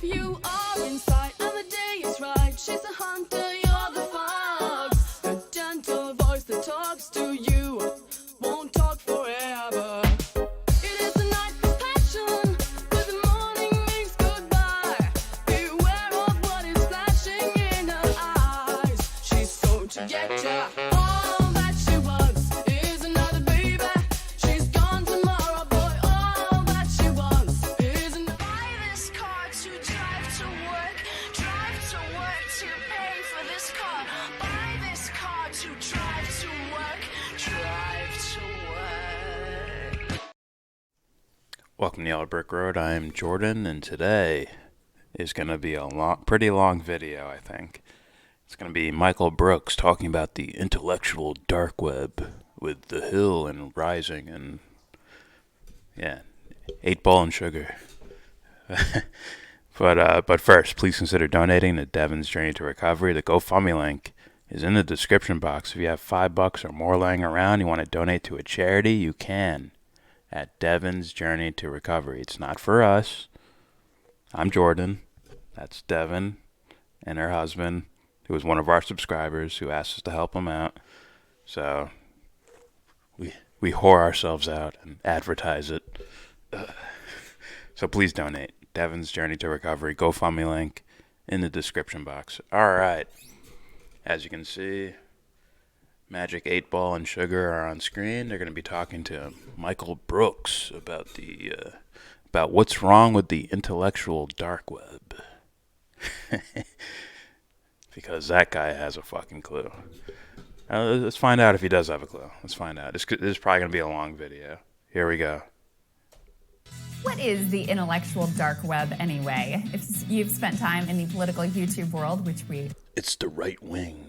if you are inside and the day is right. She's a hunter, you're the fox. A gentle voice that talks to you won't talk forever. It is a night for passion, but the morning means goodbye. Beware of what is flashing in her eyes. She's going to get ya. All that she wants is another baby. She's gone tomorrow, boy. All that she wants is another. Buy this car to drive to work to pay for this car. Buy this car to drive to work to work. Welcome to Yellow Brick Road. I'm Jordan, and today is going to be a pretty long video, I think. It's going to be Michael Brooks talking about the intellectual dark web with The Hill and Rising and, 8-Ball and Sugar. But first, please consider donating to Devon's Journey to Recovery. The GoFundMe link is in the description box. If you have $5 or more lying around, you want to donate to a charity, you can at Devon's Journey to Recovery. It's not for us. I'm Jordan. That's Devon and her husband, who was one of our subscribers, who asked us to help him out. So we whore ourselves out and advertise it. So please donate. Devon's Journey to Recovery, GoFundMe link in the description box. All right. As you can see, Magic 8-Ball and Sugar are on screen. They're going to be talking to Michael Brooks about about what's wrong with the intellectual dark web. Because that guy has a fucking clue. Let's find out if he does have a clue. Let's find out. This is probably going to be a long video. Here we go. What is the intellectual dark web anyway? If you've spent time in the political YouTube world, which we It's the right wing.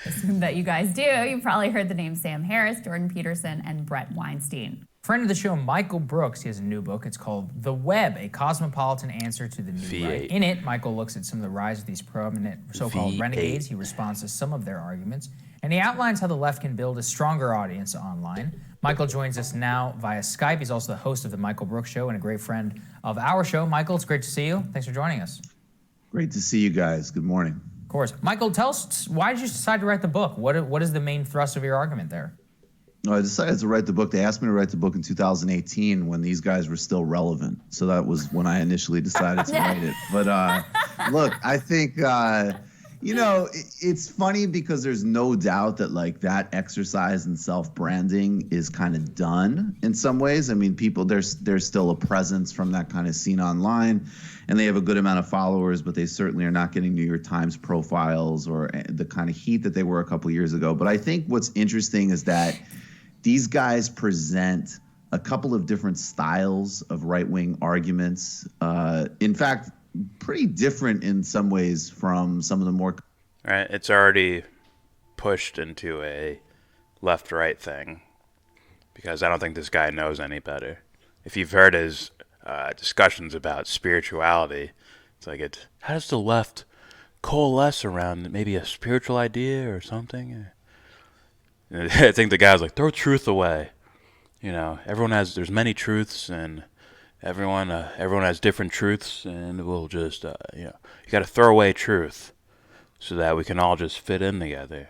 assume that you guys do, you've probably heard the names Sam Harris, Jordan Peterson, and Brett Weinstein. Friend of the show, Michael Brooks, he has a new book. It's called The Web, a cosmopolitan answer to the new V8. right. In it, Michael looks at some of the rise of these prominent so-called V8. renegades. He responds to some of their arguments, and he outlines how the left can build a stronger audience online. Michael joins us now via Skype. He's also the host of The Michael Brooks Show and a great friend of our show. Michael, it's great to see you. Thanks for joining us. Great to see you guys. Good morning. Of course. Michael, tell us, why did you decide to write the book? What is the main thrust of your argument there? I decided to write the book. They asked me to write the book in 2018 when these guys were still relevant. So that was when I initially decided to write it. But look, I think, it's funny because there's no doubt that like that exercise in self-branding is kind of done in some ways. I mean, people, there's still a presence from that kind of scene online, and they have a good amount of followers, but they certainly are not getting New York Times profiles or the kind of heat that they were a couple years ago. But I think what's interesting is that these guys present a couple of different styles of right-wing arguments. In fact, pretty different in some ways from some of the more... Right, it's already pushed into a left-right thing because I don't think this guy knows any better. If you've heard his discussions about spirituality, it's like, how does the left coalesce around maybe a spiritual idea or something? I think the guy's like, throw truth away. There's many truths, and everyone has different truths, and we'll just, you got to throw away truth so that we can all just fit in together.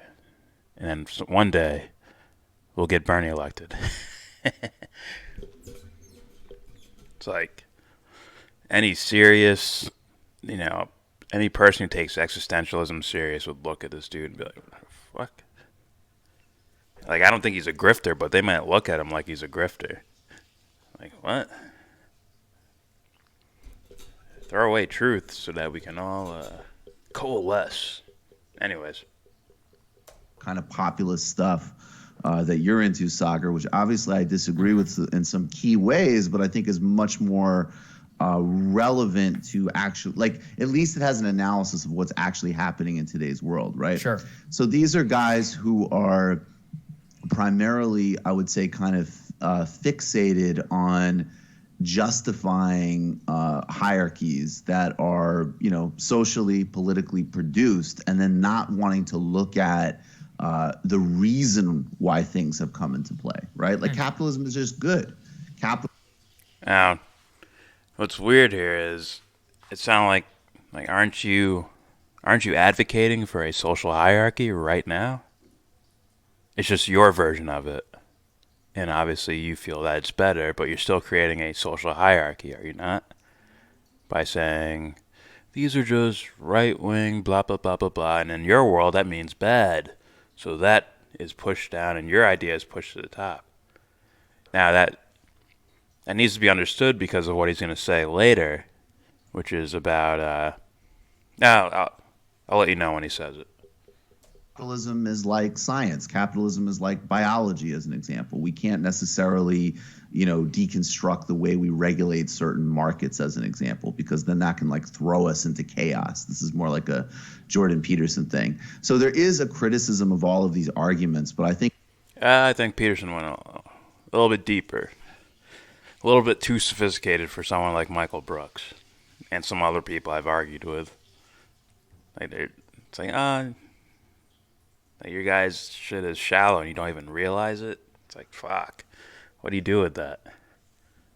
And then one day, we'll get Bernie elected. It's like, any serious, any person who takes existentialism serious would look at this dude and be like, what the fuck? Like, I don't think he's a grifter, but they might look at him like he's a grifter. Like, what? Throw away truth so that we can all coalesce. Anyways. kind of populist stuff that you're into, Sagar, which obviously I disagree with in some key ways, but I think is much more relevant to actually, like, at least it has an analysis of what's actually happening in today's world, right? Sure. So these are guys who are primarily, I would say, kind of fixated on justifying hierarchies that are, you know, socially, politically produced, and then not wanting to look at the reason why things have come into play, right? Like capitalism is just good. What's weird here is it sounds like aren't you advocating for a social hierarchy right now? It's just your version of it. And obviously you feel that it's better, but you're still creating a social hierarchy, are you not? By saying these are just right wing, blah blah blah blah blah, and in your world that means bad. So that is pushed down and your idea is pushed to the top. Now that needs to be understood because of what he's going to say later, which is about. I'll let you know when he says it. Capitalism is like science. Capitalism is like biology, as an example. We can't necessarily, deconstruct the way we regulate certain markets, as an example, because then that can like throw us into chaos. This is more like a Jordan Peterson thing. So there is a criticism of all of these arguments, but I think Peterson went a little bit deeper, a little bit too sophisticated for someone like Michael Brooks and some other people I've argued with. It's like, your guys' shit is shallow and you don't even realize it. It's like, fuck. What do you do with that?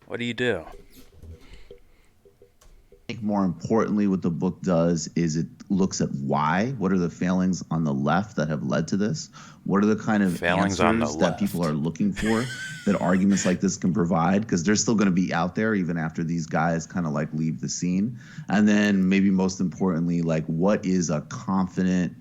What do you do? I think more importantly, what the book does is it looks at why. What are the failings on the left that have led to this? What are the kind of Failings on the answers that left. people are looking for that arguments like this can provide? Because they're still going to be out there even after these guys kind of like leave the scene. And then maybe most importantly, like what is a confident,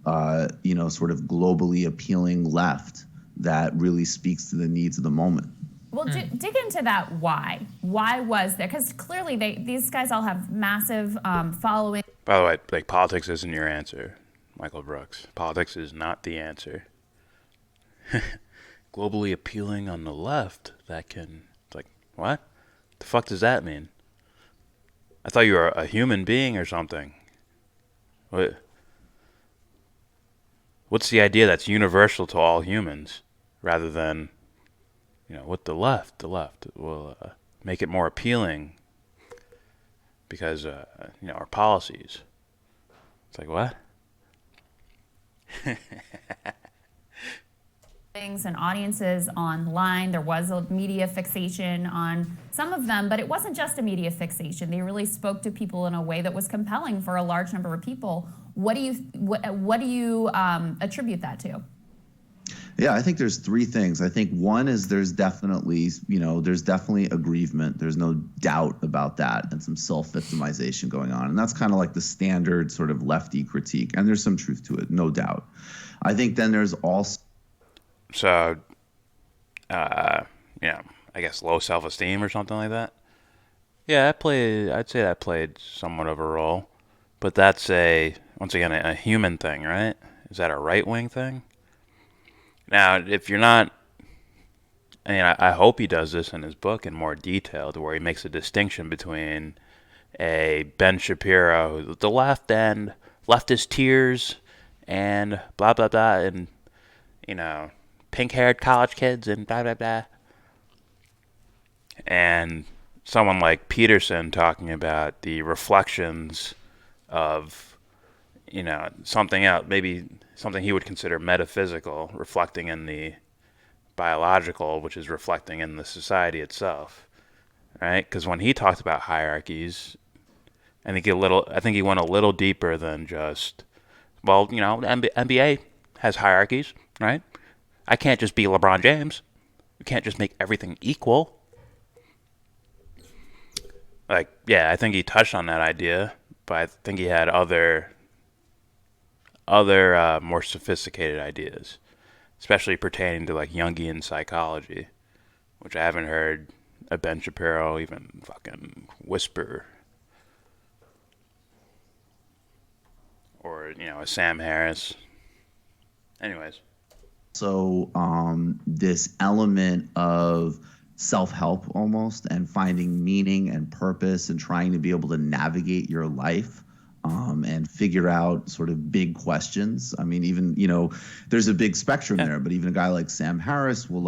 sort of globally appealing left that really speaks to the needs of the moment? Well, dig into that why. Why was there? Because clearly these guys all have massive following. By the way, like, politics isn't your answer, Michael Brooks. Politics is not the answer. Globally appealing on the left, that can... It's like, what? The fuck does that mean? I thought you were a human being or something. What's the idea that's universal to all humans, rather than... with the left will make it more appealing because, our policies. It's like, what? Things and audiences online. There was a media fixation on some of them, but it wasn't just a media fixation. They really spoke to people in a way that was compelling for a large number of people. What do you attribute that to? Yeah, I think there's three things. I think one is there's definitely aggrievement. There's no doubt about that, and some self-victimization going on. And that's kind of like the standard sort of lefty critique. And there's some truth to it, no doubt. I think then there's also... So, I guess low self-esteem or something like that. Yeah, I'd say that played somewhat of a role. But that's once again, a human thing, right? Is that a right-wing thing? Now, if you're not, I hope he does this in his book in more detail, to where he makes a distinction between a Ben Shapiro, the left end, leftist tears, and blah, blah, blah, and, pink-haired college kids, and blah, blah, blah. And someone like Peterson talking about the reflections of, something else, maybe something he would consider metaphysical, reflecting in the biological, which is reflecting in the society itself, right? Because when he talked about hierarchies, I think he went a little deeper than just, the NBA has hierarchies, right? I can't just be LeBron James. You can't just make everything equal. I think he touched on that idea, but I think he had other more sophisticated ideas, especially pertaining to like Jungian psychology, which I haven't heard a Ben Shapiro even fucking whisper, or a Sam Harris. Anyways, so this element of self-help almost, and finding meaning and purpose, and trying to be able to navigate your life. And figure out sort of big questions. I mean, even, there's a big spectrum there, but even a guy like Sam Harris will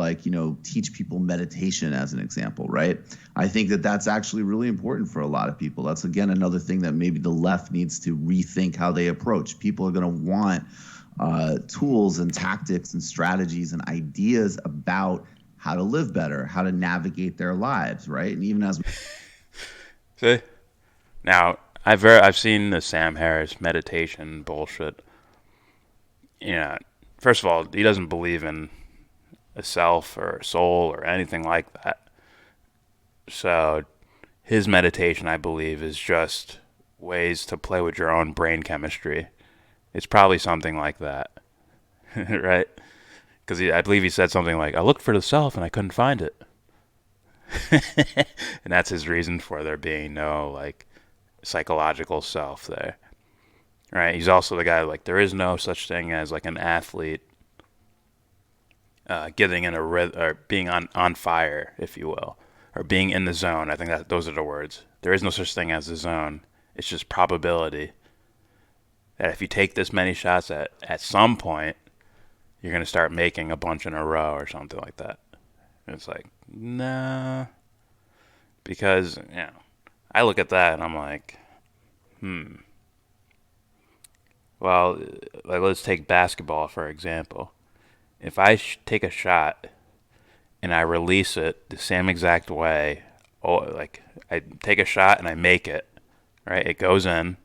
teach people meditation as an example, right? I think that that's actually really important for a lot of people. That's, again, another thing that maybe the left needs to rethink how they approach. People are going to want tools and tactics and strategies and ideas about how to live better, how to navigate their lives, right? And even as See? Now, I've seen the Sam Harris meditation bullshit. You know, first of all, he doesn't believe in a self or a soul or anything like that. So his meditation, I believe, is just ways to play with your own brain chemistry. It's probably something like that, right? Because I believe he said something like, I looked for the self and I couldn't find it. And that's his reason for there being no, like, psychological self there. Right? He's also the guy, like, there is no such thing as, like, an athlete getting in a rhythm, or being on fire, if you will, or being in the zone. I think that those are the words. There is no such thing as the zone. It's just probability. That if you take this many shots at some point, you're going to start making a bunch in a row or something like that. And it's like, nah. Because, you know, I look at that and I'm like, Well, like, let's take basketball, for example. If I take a shot and I release it the same exact way, like, I take a shot and I make it, right? It goes in,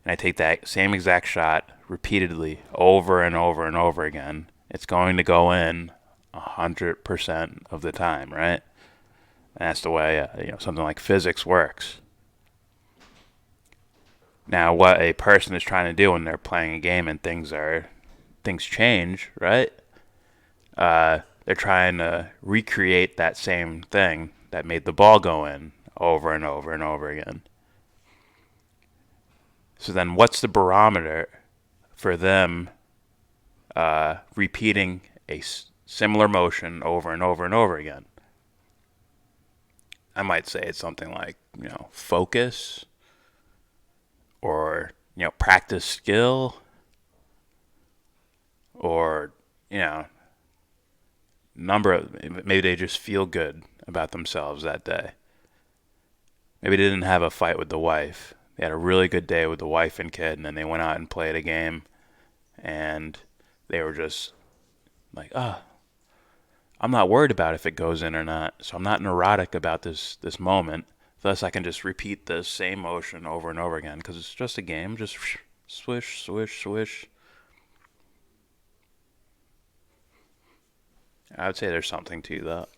and I take that same exact shot repeatedly over and over and over again, it's going to go in 100% of the time, right? And that's the way something like physics works. Now, what a person is trying to do when they're playing a game and things change, right? They're trying to recreate that same thing that made the ball go in over and over and over again. So then what's the barometer for them repeating a similar motion over and over and over again? I might say it's something like, focus, or, practice skill, or, maybe they just feel good about themselves that day. Maybe they didn't have a fight with the wife. They had a really good day with the wife and kid, and then they went out and played a game, and they were just like, I'm not worried about if it goes in or not, so I'm not neurotic about this moment. Thus, I can just repeat the same motion over and over again, because it's just a game. Just swish, swish, swish. I would say there's something to that.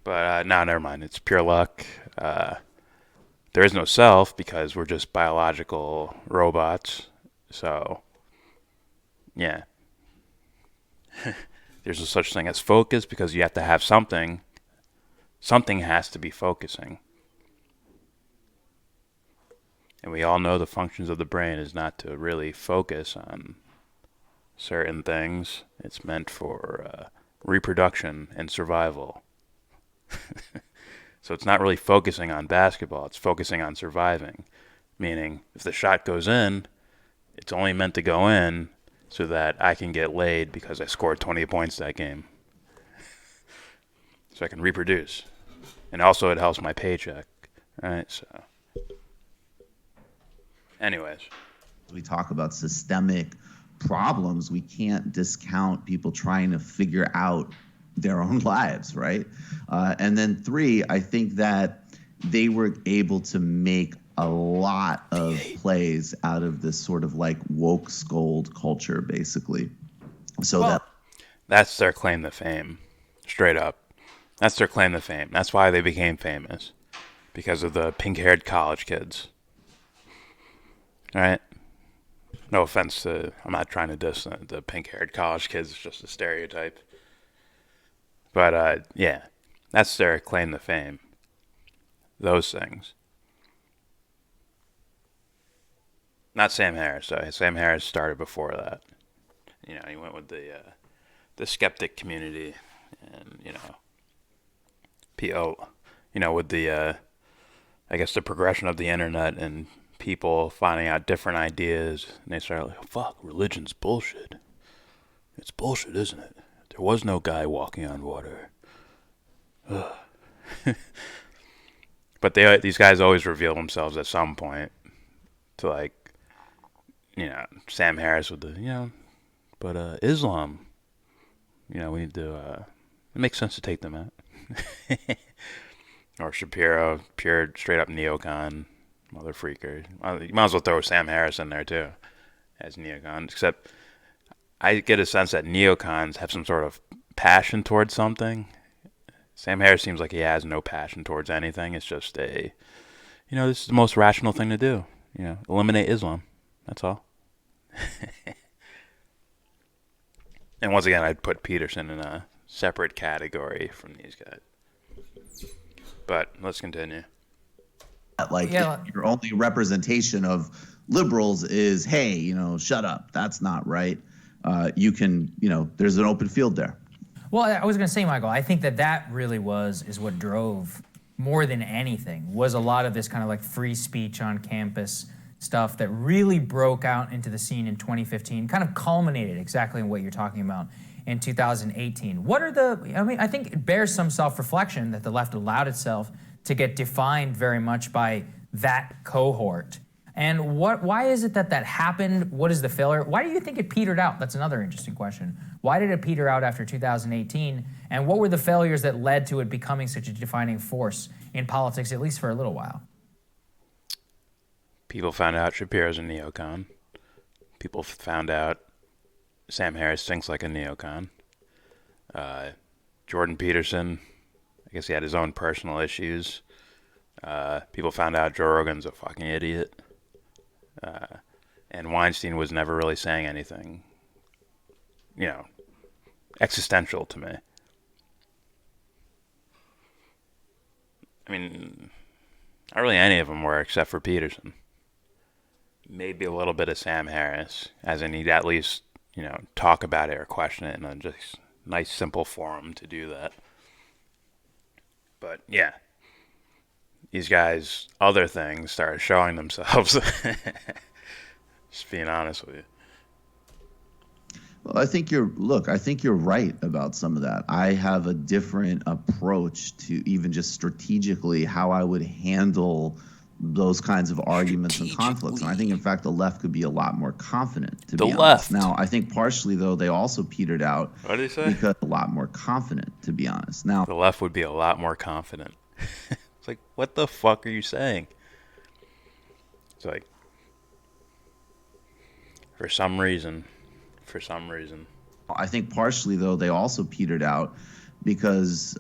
But no, never mind. It's pure luck. There is no self because we're just biological robots. So, yeah. There's no such thing as focus because you have to have something. Something has to be focusing. And we all know the functions of the brain is not to really focus on certain things. It's meant for reproduction and survival. So it's not really focusing on basketball. It's focusing on surviving. Meaning, if the shot goes in, it's only meant to go in so that I can get laid because I scored 20 points that game. So I can reproduce. And also it helps my paycheck. Right? So, anyways. We talk about systemic problems. We can't discount people trying to figure out their own lives, right? And then 3, I think that they were able to make a lot of plays out of this sort of like woke scold culture, basically. So that's their claim to fame, straight up. That's their claim to fame. That's why they became famous, because of the pink-haired college kids. All right? No offense to, I'm not trying to diss the pink-haired college kids. It's just a stereotype. But, yeah, that's their claim to fame. Those things. Not Sam Harris, though. Sam Harris started before that. He went with the skeptic community and, with the, I guess, the progression of the internet and people finding out different ideas. And they started like, fuck, religion's bullshit. It's bullshit, isn't it? There was no guy walking on water. But these guys always reveal themselves at some point to, like, Sam Harris with the, but Islam, we need to, it makes sense to take them out. Or Shapiro, pure straight up neocon, mother freaker. You might as well throw Sam Harris in there too, as neocon. Except I get a sense that neocons have some sort of passion towards something. Sam Harris seems like he has no passion towards anything. It's just this is the most rational thing to do. Eliminate Islam. That's all. And once again, I'd put Peterson in a separate category from these guys. But let's continue. Your only representation of liberals is, hey, shut up. That's not right. You can, there's an open field there. Well, I was going to say, Michael, I think that really is what drove more than anything, was a lot of this kind of like free speech on campus stuff that really broke out into the scene in 2015, kind of culminated exactly in what you're talking about in 2018. I think it bears some self-reflection that the left allowed itself to get defined very much by that cohort. And why is it that happened? What is the failure? Why do you think it petered out? That's another interesting question. Why did it peter out after 2018? And what were the failures that led to it becoming such a defining force in politics, at least for a little while? People found out Shapiro's a neocon. People found out Sam Harris thinks like a neocon. Jordan Peterson, I guess he had his own personal issues. People found out Joe Rogan's a fucking idiot. And Weinstein was never really saying anything, existential to me. I mean, not really any of them were except for Peterson. Maybe a little bit of Sam Harris, as in he'd at least, talk about it or question it in a just nice, simple forum to do that. But, yeah. These guys, other things started showing themselves. Just being honest with you. Well, I think you're right about some of that. I have a different approach to even just strategically how I would handle those kinds of arguments and conflicts. And I think, in fact, the left could be a lot more confident, to be honest. Left. Now, I think partially, though, they also petered out. What did he say? Because a lot more confident, to be honest. Now, the left would be a lot more confident. It's like, what the fuck are you saying? It's like, for some reason. I think partially, though, they also petered out because,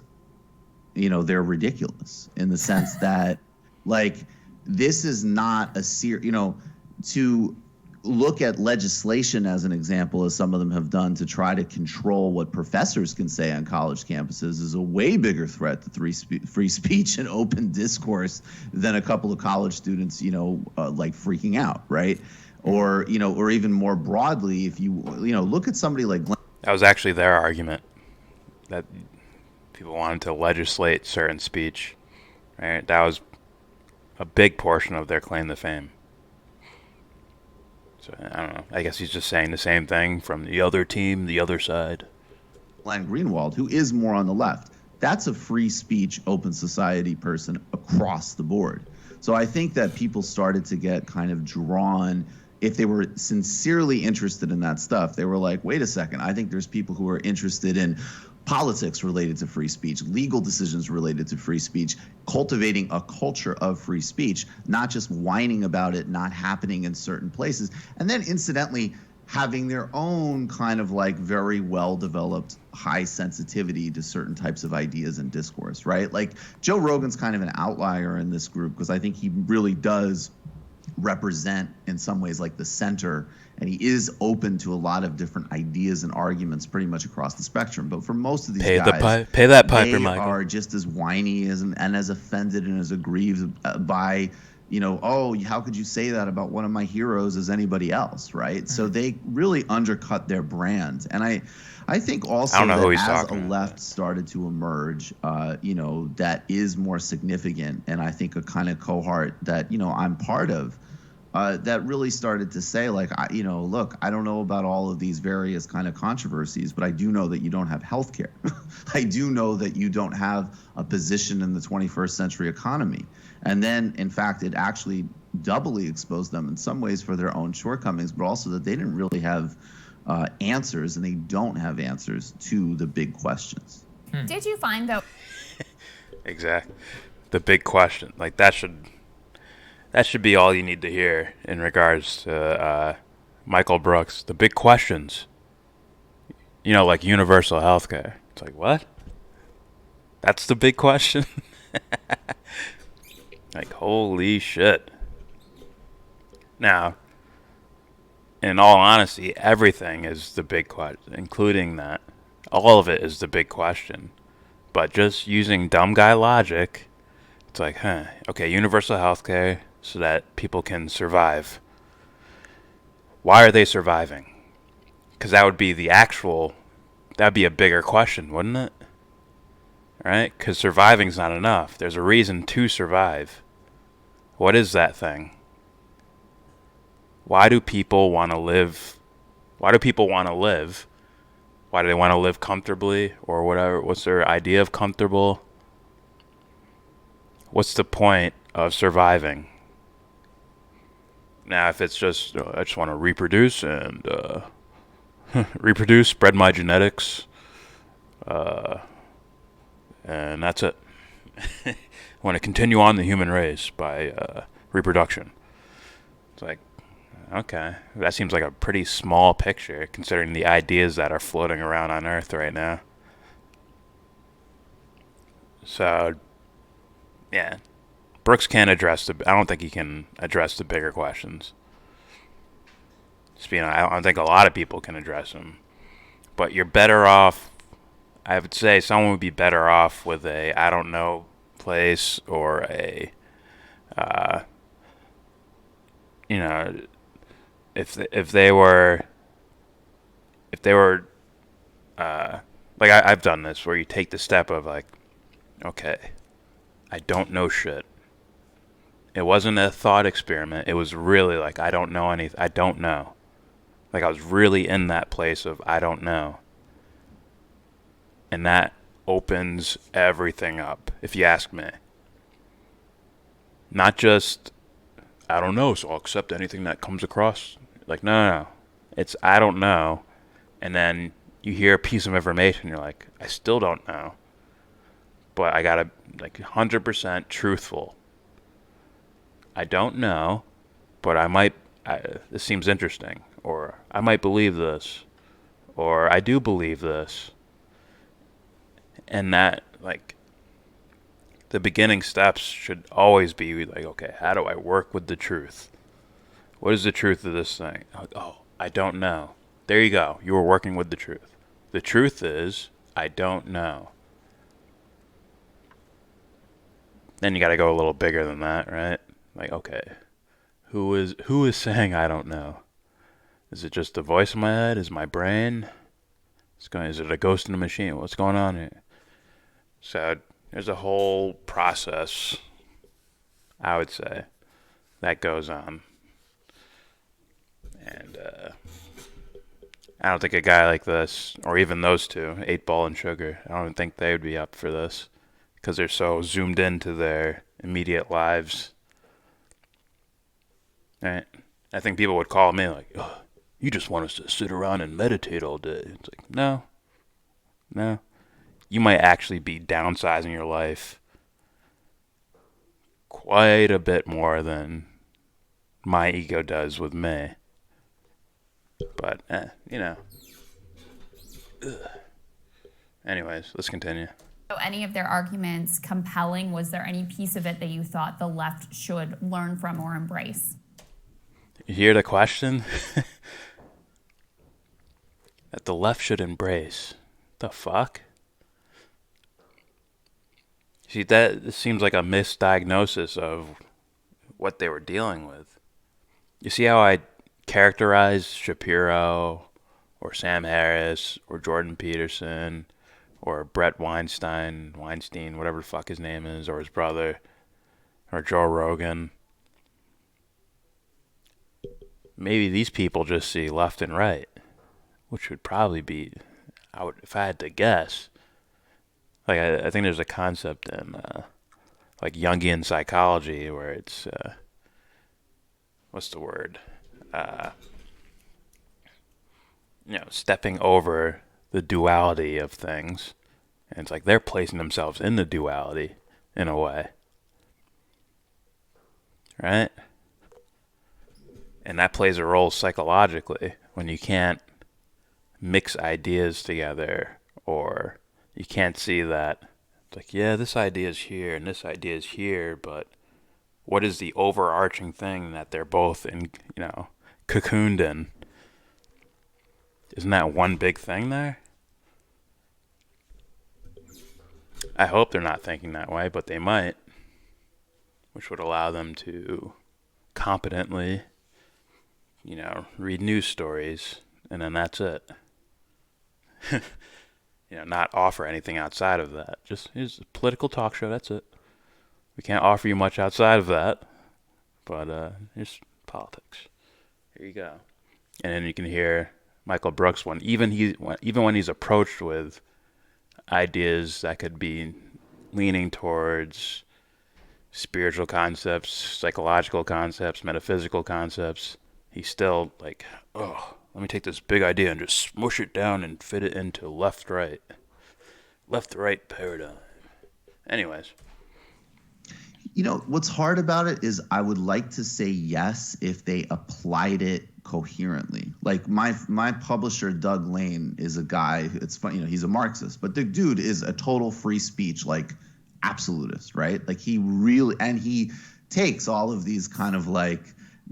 they're ridiculous in the sense that, this is not a to look at legislation as an example, as some of them have done, to try to control what professors can say on college campuses is a way bigger threat to free speech and open discourse than a couple of college students, freaking out, right? Or even more broadly, if you look at somebody like Glenn. That was actually their argument, that people wanted to legislate certain speech, right? That was a big portion of their claim to fame. So, I don't know. I guess he's just saying the same thing from the other team, the other side. Glenn Greenwald, who is more on the left, that's a free speech, open society person across the board. So I think that people started to get kind of drawn. If they were sincerely interested in that stuff, they were like, wait a second, I think there's people who are interested in politics related to free speech, legal decisions related to free speech, cultivating a culture of free speech, not just whining about it not happening in certain places. And then incidentally, having their own kind of very well-developed high sensitivity to certain types of ideas and discourse, right? Like Joe Rogan's kind of an outlier in this group because I think he really does represent in some ways the center, and he is open to a lot of different ideas and arguments pretty much across the spectrum. But for most of these guys, pay that piper, they Michael. are just as whiny and as offended and as aggrieved by, oh, how could you say that about one of my heroes as anybody else, right? So they really undercut their brand. And I think also that as a left started to emerge, that is more significant. And I think a kind of cohort that, I'm part of, that really started to say look, I don't know about all of these various kind of controversies, but I do know that you don't have health care. I do know that you don't have a position in the 21st century economy. And then, in fact, it actually doubly exposed them in some ways for their own shortcomings, but also that they didn't really have answers, and they don't have answers to the big questions. Did you find, though? Exactly. the big question. Like that should be all you need to hear in regards to Michael Brooks. The big questions. You know, like universal healthcare. It's like, what? That's the big question? Like, holy shit. Now, in all honesty, everything is the big question, including that. All of it is the big question. But just using dumb guy logic, it's like, okay, universal healthcare so that people can survive. Why are they surviving? Because that would be that'd be a bigger question, wouldn't it? Right? Because surviving's not enough. There's a reason to survive. What is that thing? Why do people want to live? Why do people want to live? Why do they want to live comfortably or whatever? What's their idea of comfortable? What's the point of surviving? Now, if it's just, I just want to reproduce and reproduce, spread my genetics, and that's it. I want to continue on the human race by reproduction. It's like, okay, that seems like a pretty small picture considering the ideas that are floating around on Earth right now. So, yeah, Brooks can't address I don't think he can address the bigger questions. I don't think a lot of people can address them. But you're better off. I would say someone would be better off with a I don't know place or a, you know, if they were like I've done this where you take the step of like, okay, I don't know shit. It wasn't a thought experiment. It was really like I don't know anything. I don't know. Like I was really in that place of I don't know. And that opens everything up, if you ask me. Not just, I don't know, so I'll accept anything that comes across. Like, no. It's, I don't know. And then you hear a piece of information, you're like, I still don't know. But I gotta, like, 100% truthful. I don't know, but this seems interesting. Or, I might believe this. Or, I do believe this. And that, like, the beginning steps should always be like, okay, how do I work with the truth? What is the truth of this thing? Oh, I don't know. There you go. You were working with the truth. The truth is, I don't know. Then you got to go a little bigger than that, right? Like, okay, who is saying I don't know? Is it just the voice in my head? Is my brain? Is it a ghost in a machine? What's going on here? So there's a whole process, I would say, that goes on. And I don't think a guy like this, or even those two, 8Ball and Sugar, I don't think they would be up for this because they're so zoomed into their immediate lives. Right? I think people would call me like, oh, you just want us to sit around and meditate all day. It's like, no. You might actually be downsizing your life quite a bit more than my ego does with me. But, you know. Ugh. Anyways, let's continue. So any of their arguments compelling? Was there any piece of it that you thought the left should learn from or embrace? You hear the question? That the left should embrace. The fuck? See, that seems like a misdiagnosis of what they were dealing with. You see how I characterize Shapiro or Sam Harris or Jordan Peterson or Brett Weinstein, whatever the fuck his name is, or his brother, or Joe Rogan. Maybe these people just see left and right, which would probably be, if I had to guess. Like I think there's a concept in like Jungian psychology where it's what's the word? Stepping over the duality of things, and it's like they're placing themselves in the duality in a way. right? And that plays a role psychologically when you can't mix ideas together, or you can't see that, like, yeah, this idea is here and this idea is here, but what is the overarching thing that they're both cocooned in? Isn't that one big thing there? I hope they're not thinking that way, but they might, which would allow them to competently, read news stories, and then that's it. Not offer anything outside of that. Just, here's a political talk show, that's it. We can't offer you much outside of that, but here's politics. Here you go. And then you can hear Michael Brooks even when he's approached with ideas that could be leaning towards spiritual concepts, psychological concepts, metaphysical concepts, he's still like, oh, let me take this big idea and just smush it down and fit it into left-right paradigm. Anyways. What's hard about it is I would like to say yes if they applied it coherently. Like my publisher, Doug Lane, is a guy, it's funny, he's a Marxist, but the dude is a total free speech, like, absolutist, right? Like, he takes all of these kind of like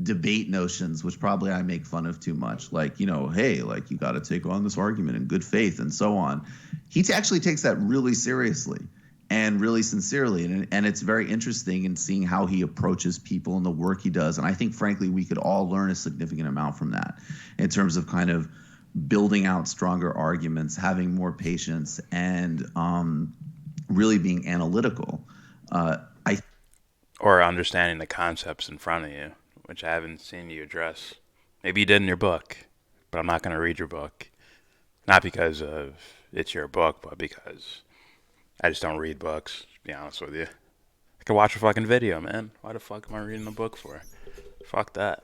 debate notions, which probably I make fun of too much, like, hey, like, you got to take on this argument in good faith and so on. He actually takes that really seriously and really sincerely, and it's very interesting in seeing how he approaches people and the work he does. And I think, frankly, we could all learn a significant amount from that in terms of kind of building out stronger arguments, having more patience, and really being analytical. Or understanding the concepts in front of you, which I haven't seen you address. Maybe you did in your book, but I'm not going to read your book. Not because of it's your book, but because I just don't read books, to be honest with you. I could watch a fucking video, man. Why the fuck am I reading a book for? Fuck that.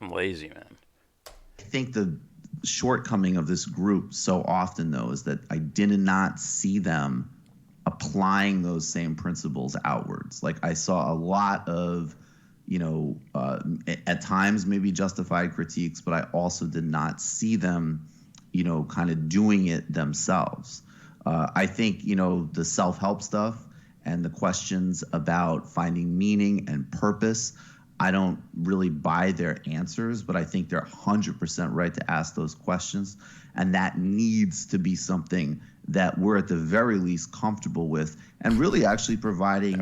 I'm lazy, man. I think the shortcoming of this group so often, though, is that I did not see them applying those same principles outwards. Like, I saw a lot of, at times maybe justified critiques, but I also did not see them, kind of doing it themselves. I think, the self-help stuff and the questions about finding meaning and purpose, I don't really buy their answers, but I think they're 100% right to ask those questions. And that needs to be something that we're at the very least comfortable with, and really actually providing,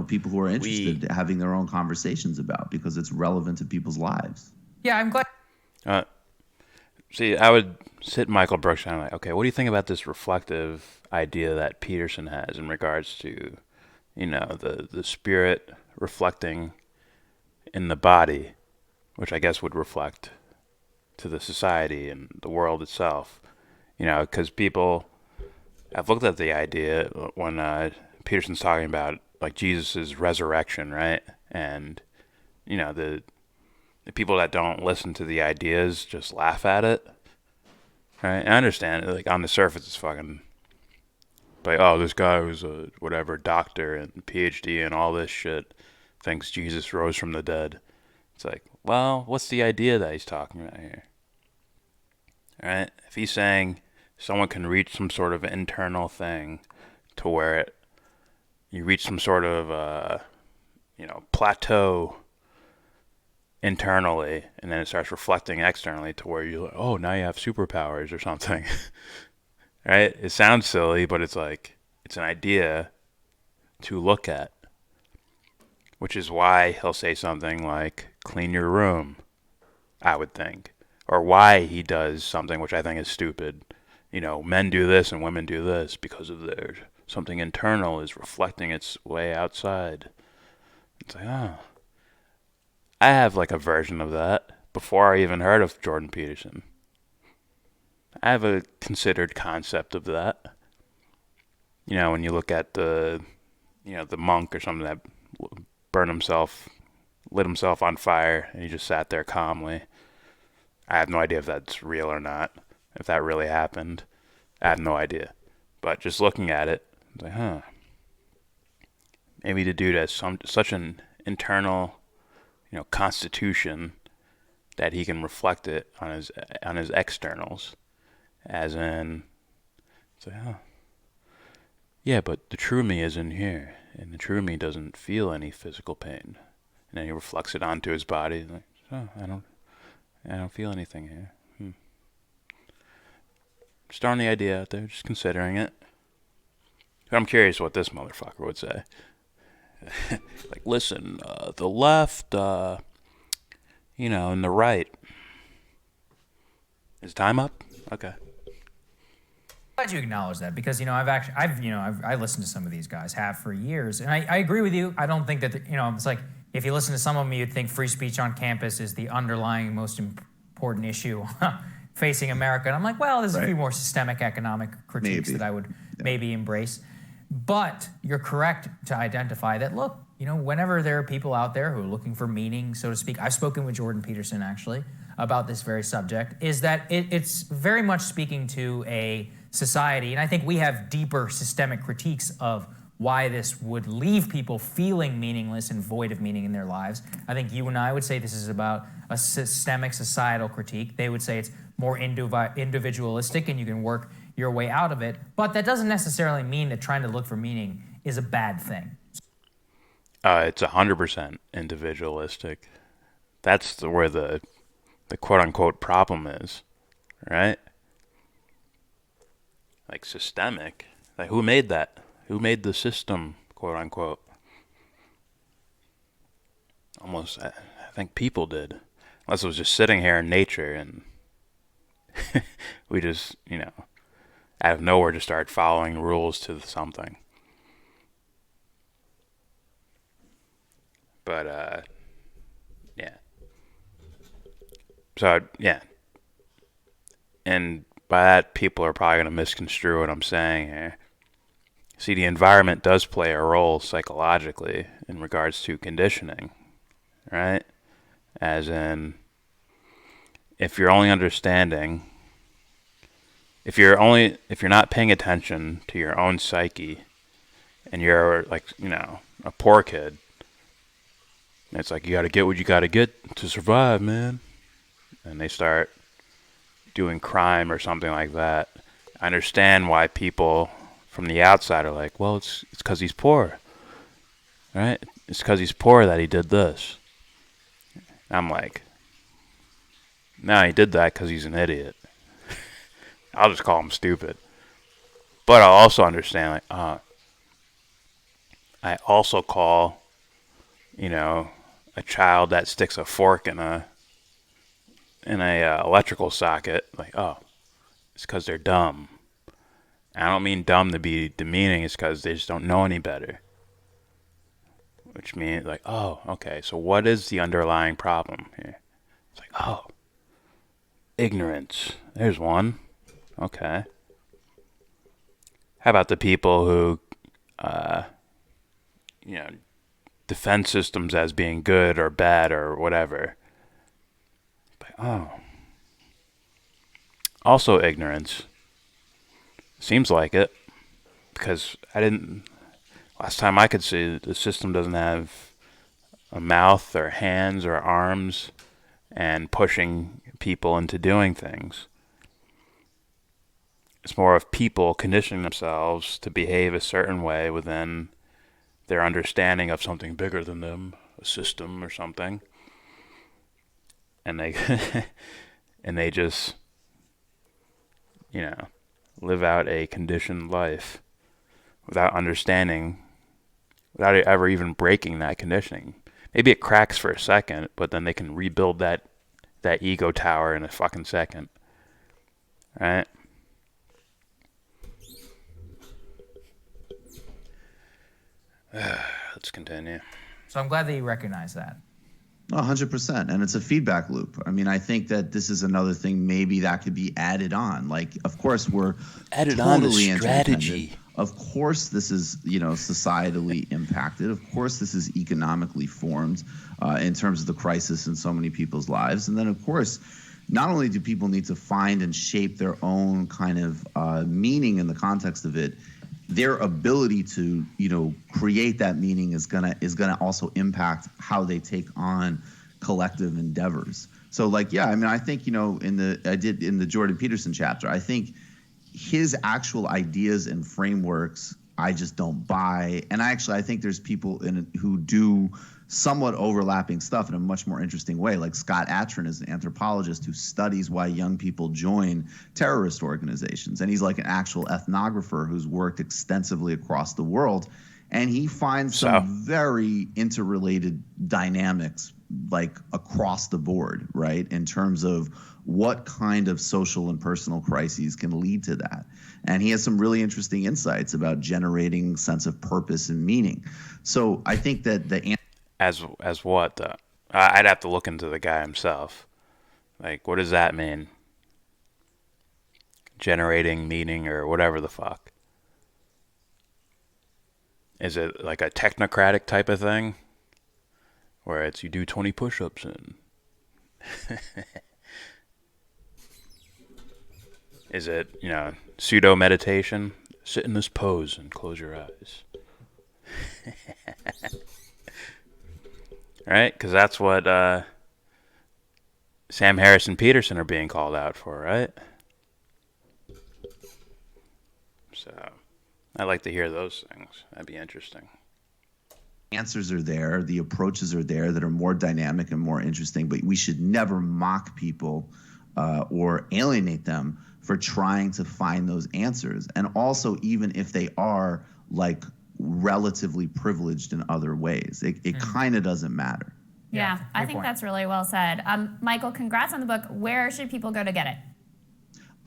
people who are interested having their own conversations about, because it's relevant to people's lives. Yeah, I'm glad. See, I would sit Michael Brooks down like, okay, what do you think about this reflective idea that Peterson has in regards to, the spirit reflecting in the body, which I guess would reflect to the society and the world itself, because I've looked at the idea when Peterson's talking about like Jesus's resurrection, right? And the people that don't listen to the ideas just laugh at it, right? And I understand it, like, on the surface it's fucking like, oh, this guy was a whatever doctor and PhD and all this shit thinks Jesus rose from the dead. It's like, well, what's the idea that he's talking about here? Right? If he's saying someone can reach some sort of internal thing to where you reach some sort of plateau internally, and then it starts reflecting externally to where you're like, oh, now you have superpowers or something. Right? It sounds silly, but it's like, it's an idea to look at, which is why he'll say something like, clean your room, I would think. Or why he does something which I think is stupid. Men do this and women do this because of their something internal is reflecting its way outside. It's like, oh. I have like a version of that before I even heard of Jordan Peterson. I have a considered concept of that. When you look at the monk or something that lit himself on fire, and he just sat there calmly. I have no idea if that's real or not, if that really happened. I have no idea. But just looking at it, it's like, maybe the dude has such an internal constitution that he can reflect it on his externals, as in, say, oh, yeah, but the true me is in here, and the true me doesn't feel any physical pain, and then he reflects it onto his body, like, oh, I don't feel anything here. Just throwing the idea out there, just considering it. But I'm curious what this motherfucker would say. Like, listen, the left, and the right. Is time up? Okay. Glad you acknowledge that, because I listened to some of these guys, have for years, and I agree with you. I don't think that it's like, if you listen to some of them, you'd think free speech on campus is the underlying most important issue facing America. And I'm like, well, there's a few more systemic economic critiques that I would maybe embrace. But you're correct to identify that, look, whenever there are people out there who are looking for meaning, so to speak, I've spoken with Jordan Peterson, actually, about this very subject, is that it's very much speaking to a society, and I think we have deeper systemic critiques of why this would leave people feeling meaningless and void of meaning in their lives. I think you and I would say this is about a systemic societal critique. They would say it's more individualistic and you can work your way out of it. But that doesn't necessarily mean that trying to look for meaning is a bad thing. It's 100% individualistic. That's where the quote-unquote problem is, right? Like, systemic. Like, who made that? Who made the system, quote-unquote? Almost, I think people did. Unless it was just sitting here in nature and we just, out of nowhere just started following rules to something. But, yeah. So, yeah. And by that, people are probably going to misconstrue what I'm saying here. See, the environment does play a role psychologically in regards to conditioning, right? As in, if you're only understanding, if you're not paying attention to your own psyche, and you're like, a poor kid, it's like, you got to get what you got to get to survive, man. And they start doing crime or something like that. I understand why people from the outside are like, well, it's because he's poor, right? It's because he's poor that he did this. I'm like, no, he did that because he's an idiot. I'll just call him stupid. But I'll also understand, like, I also call, a child that sticks a fork in a electrical socket, like, oh, it's because they're dumb. I don't mean dumb to be demeaning, it's because they just don't know any better. Which means, like, oh, okay, so what is the underlying problem here? It's like, oh, ignorance. There's one. Okay. How about the people who, defend systems as being good or bad or whatever? Like, oh. Also ignorance. Seems like it. Because last time I could see, the system doesn't have a mouth or hands or arms and pushing people into doing things. It's more of people conditioning themselves to behave a certain way within their understanding of something bigger than them, a system or something. And they just, live out a conditioned life without understanding, without ever even breaking that conditioning. Maybe it cracks for a second, but then they can rebuild that ego tower in a fucking second. Right? Let's continue. So I'm glad that you recognize that. 100%. And it's a feedback loop. I mean, I think that this is another thing maybe that could be added on. Like, of course, we're added on to totally strategy. Of course, this is, societally impacted. Of course, this is economically formed in terms of the crisis in so many people's lives. And then, of course, not only do people need to find and shape their own kind of meaning in the context of it, their ability to, create that meaning is gonna also impact how they take on collective endeavors. So like, yeah, I mean, I think, in the Jordan Peterson chapter, I think his actual ideas and frameworks, I just don't buy. And I think there's people who do somewhat overlapping stuff in a much more interesting way. Like Scott Atran is an anthropologist who studies why young people join terrorist organizations. And he's like an actual ethnographer who's worked extensively across the world. And he finds some very interrelated dynamics, like across the board, right? In terms of what kind of social and personal crises can lead to that. And he has some really interesting insights about generating sense of purpose and meaning. So I think that As what, though? I'd have to look into the guy himself. Like, what does that mean? Generating meaning or whatever the fuck. Is it like a technocratic type of thing? Where it's you do 20 push-ups and... Is it, pseudo-meditation? Sit in this pose and close your eyes. Right? Because that's what Sam Harris and Peterson are being called out for, right? So, I'd like to hear those things. That'd be interesting. Answers are there, the approaches are there that are more dynamic and more interesting, but we should never mock people or alienate them for trying to find those answers. And also, even if they are like relatively privileged in other ways, it kind of doesn't matter. Yeah, I think that's really well said. Michael, congrats on the book. Where should people go to get it?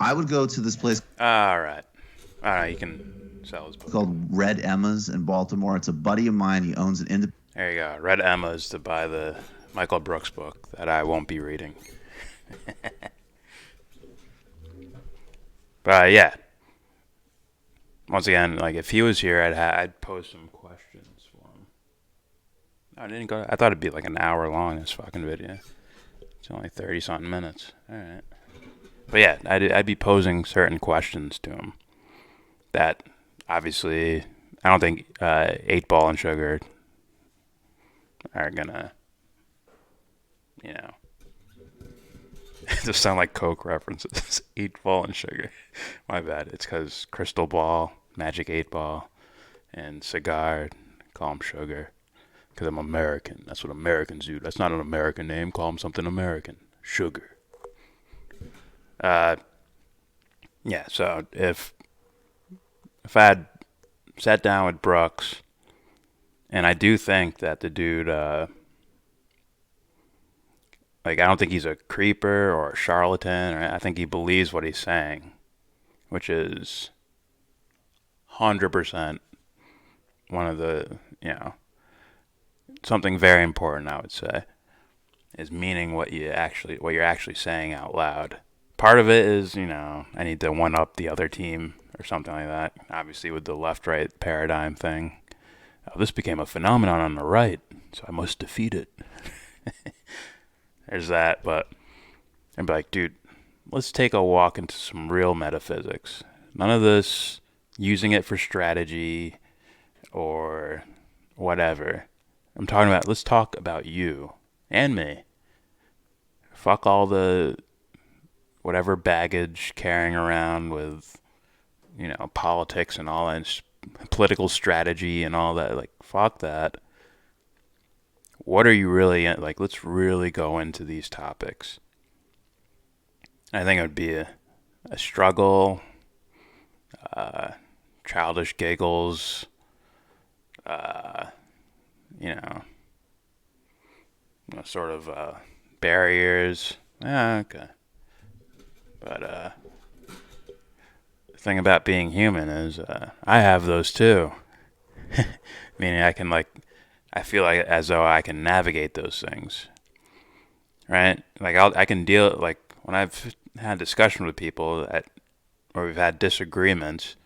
I would go to this place All right, you can sell his book. called Red Emma's in Baltimore. It's a buddy of mine. He owns an independent. There you go. Red Emma's to buy the Michael Brooks book that I won't be reading. But yeah. Once again, like if he was here, I'd pose some questions for him. I didn't go. I thought it'd be like an hour long. This fucking video. It's only 30-something minutes. All right. But yeah, I'd be posing certain questions to him. That obviously, I don't think 8 Ball and Sugar are gonna, just sound like Coke references. 8 Ball and Sugar. My bad. It's because Crystal Ball, Magic 8 Ball, and Cigar call him Sugar. Because I'm American. That's what Americans do. That's not an American name. Call him something American. Sugar. Yeah, so if I had sat down with Brooks, and I do think that the dude, I don't think he's a creeper or a charlatan. I think he believes what he's saying, which is 100% one of the, something very important, I would say, is meaning what you're actually saying out loud. Part of it is, I need to one up the other team or something like that. Obviously with the left-right paradigm thing. This became a phenomenon on the right, so I must defeat it. There's that, but I'd be like, dude, let's take a walk into some real metaphysics. None of this using it for strategy or whatever. I'm talking about, let's talk about you and me. Fuck all the whatever baggage carrying around with, politics and all that, political strategy and all that. Like, fuck that. What are you really in? Like, let's really go into these topics. I think it would be a struggle, childish giggles, sort of barriers. Okay. But the thing about being human is I have those too. Meaning I feel like as though I can navigate those things. Right? Like I can deal, like when I've had discussion with people where we've had disagreements,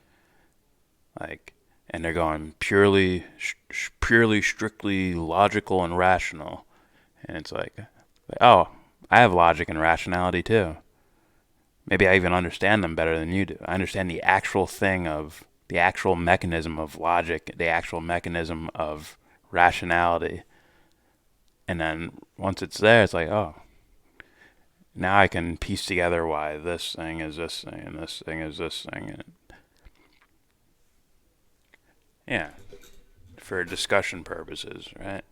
and they're going purely, strictly logical and rational. And it's like, oh, I have logic and rationality too. Maybe I even understand them better than you do. I understand the actual mechanism of logic, the actual mechanism of rationality And then once it's there, it's like, oh, now I can piece together why this thing is this thing and this thing is this thing. And yeah, for discussion purposes, right?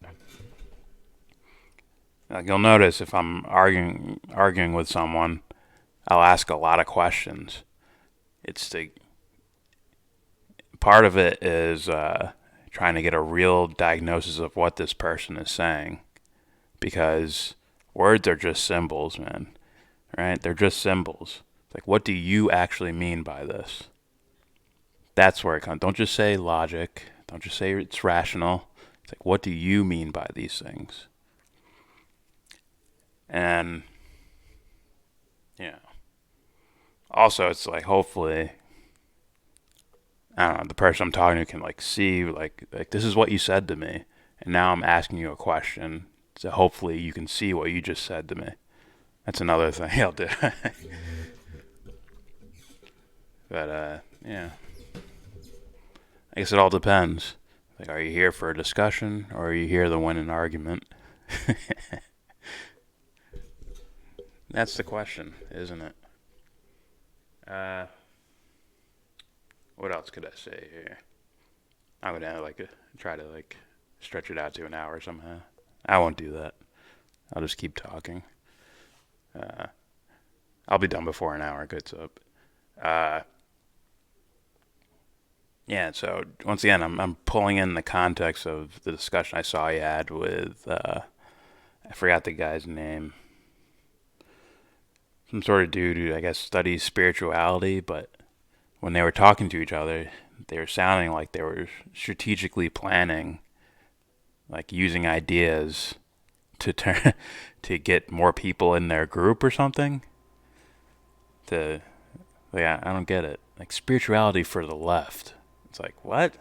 Like you'll notice if I'm arguing with someone, I'll ask a lot of questions. Part of it is trying to get a real diagnosis of what this person is saying, because words are just symbols, man. Right? They're just symbols. It's like, what do you actually mean by this? That's where it comes. Don't just say logic. Don't just say it's rational. It's like, what do you mean by these things? And also it's like, hopefully, I don't know, the person I'm talking to can like see like this is what you said to me, and now I'm asking you a question, so hopefully you can see what you just said to me. That's another thing I'll do. But yeah, I guess it all depends. Like, are you here for a discussion, or are you here to win an argument? That's the question, isn't it? What else could I say here? I'm gonna try to stretch it out to an hour somehow. I won't do that. I'll just keep talking. I'll be done before an hour gets up. Yeah, so once again, I'm pulling in the context of the discussion I saw you had with, I forgot the guy's name. Some sort of dude who, I guess, studies spirituality, but when they were talking to each other, they were sounding like they were strategically planning, like using ideas to get more people in their group or something. I don't get it. Like, spirituality for the left. It's like, what?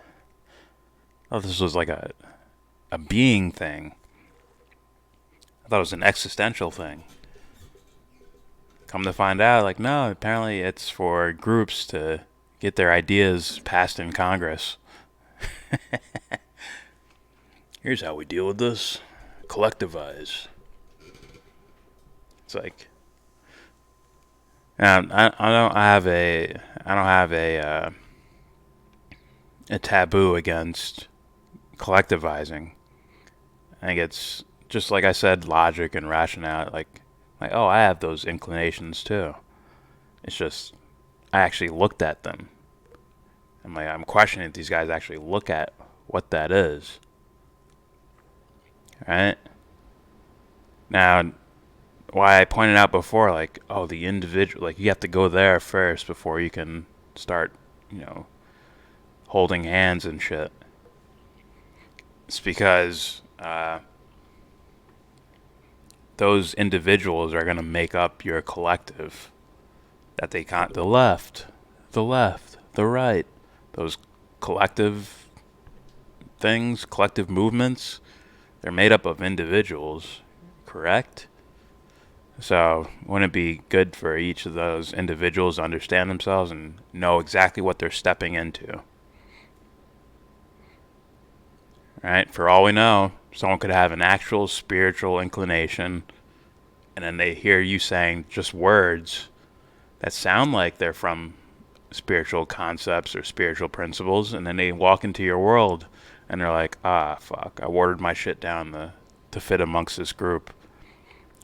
Oh, this was like a being thing. I thought it was an existential thing. Come to find out, like, no, apparently it's for groups to get their ideas passed in Congress. Here's how we deal with this. Collectivize. It's like, I don't have a taboo against collectivizing. I think it's just like I said, logic and rationality. Like, oh, I have those inclinations too. It's just I actually looked at them. I'm questioning if these guys actually look at what that is. Right? Now, why I pointed out before, like, oh, the individual, like, you have to go there first before you can start, holding hands and shit. It's because those individuals are going to make up your collective. That they can't, the left, the right, those collective things, collective movements, they're made up of individuals, correct? So wouldn't it be good for each of those individuals to understand themselves and know exactly what they're stepping into? Right? For all we know, someone could have an actual spiritual inclination, and then they hear you saying just words that sound like they're from spiritual concepts or spiritual principles, and then they walk into your world and they're like, ah, fuck, I watered my shit down to fit amongst this group.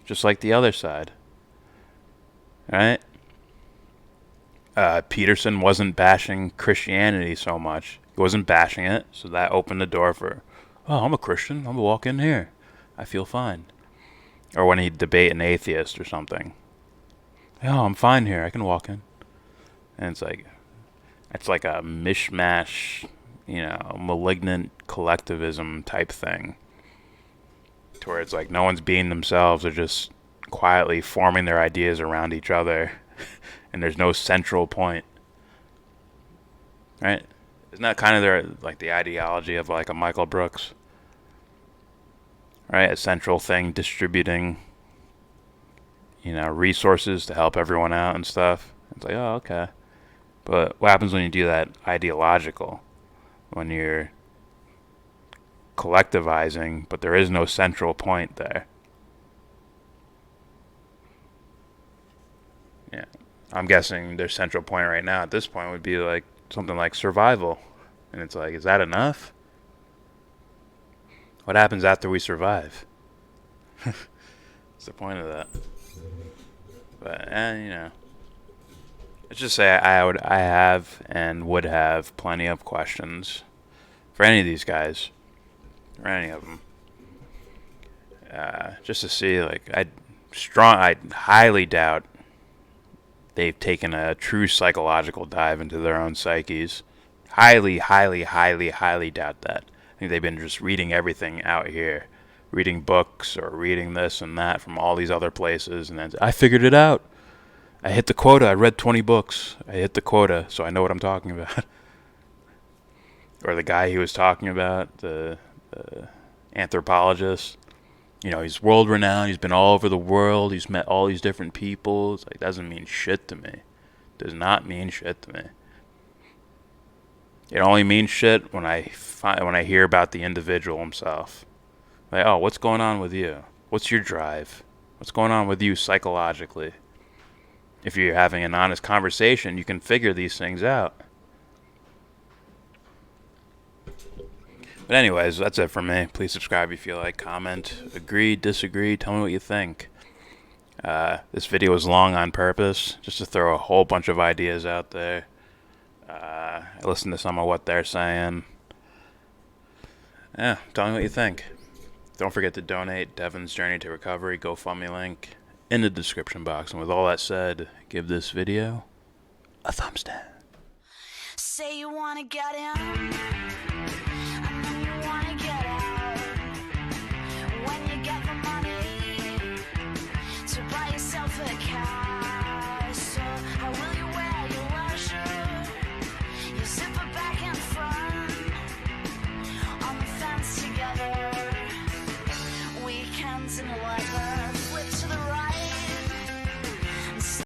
Just like the other side. Right? Peterson wasn't bashing Christianity so much. He wasn't bashing it, so that opened the door for, oh, I'm a Christian, I'm gonna walk in here. I feel fine. Or when he'd debate an atheist or something. Oh, I'm fine here, I can walk in. And it's like a mishmash, malignant collectivism type thing. To where it's like no one's being themselves, they're just quietly forming their ideas around each other. And there's no central point. Right? Isn't that kind of the ideology of like a Michael Brooks? Right? A central thing distributing, resources to help everyone out and stuff. It's like, oh, okay. But what happens when you do that ideological? When you're collectivizing, but there is no central point there. Yeah, I'm guessing their central point right now at this point would be like something like survival. And it's like, is that enough? What happens after we survive? What's the point of that? But, you know, let's just say I have and would have plenty of questions for any of these guys, or any of them, just to see. Like, I highly doubt they've taken a true psychological dive into their own psyches. Highly doubt that. I think they've been just reading everything out here, reading books or reading this and that from all these other places, and then I figured it out. I hit the quota. I read 20 books. I hit the quota, so I know what I'm talking about. Or the guy he was talking about, the anthropologist. You know, he's world renowned. He's been all over the world. He's met all these different people. It's like, doesn't mean shit to me. Does not mean shit to me. It only means shit when I hear about the individual himself. Like, oh, what's going on with you? What's your drive? What's going on with you psychologically? If you're having an honest conversation, you can figure these things out. But anyways, that's it for me. Please subscribe if you like, comment, agree, disagree, tell me what you think. This video was long on purpose, just to throw a whole bunch of ideas out there. I listened to some of what they're saying. Yeah, tell me what you think. Don't forget to donate. Devon's Journey to Recovery GoFundMe link in the description box. And with all that said, give this video a thumbs down. Say you wanna get in, and then you wanna get out. When you get the money to buy yourself a castle, how will you wear your leisure? You zipper back and front on the fence together. Weekends in leather.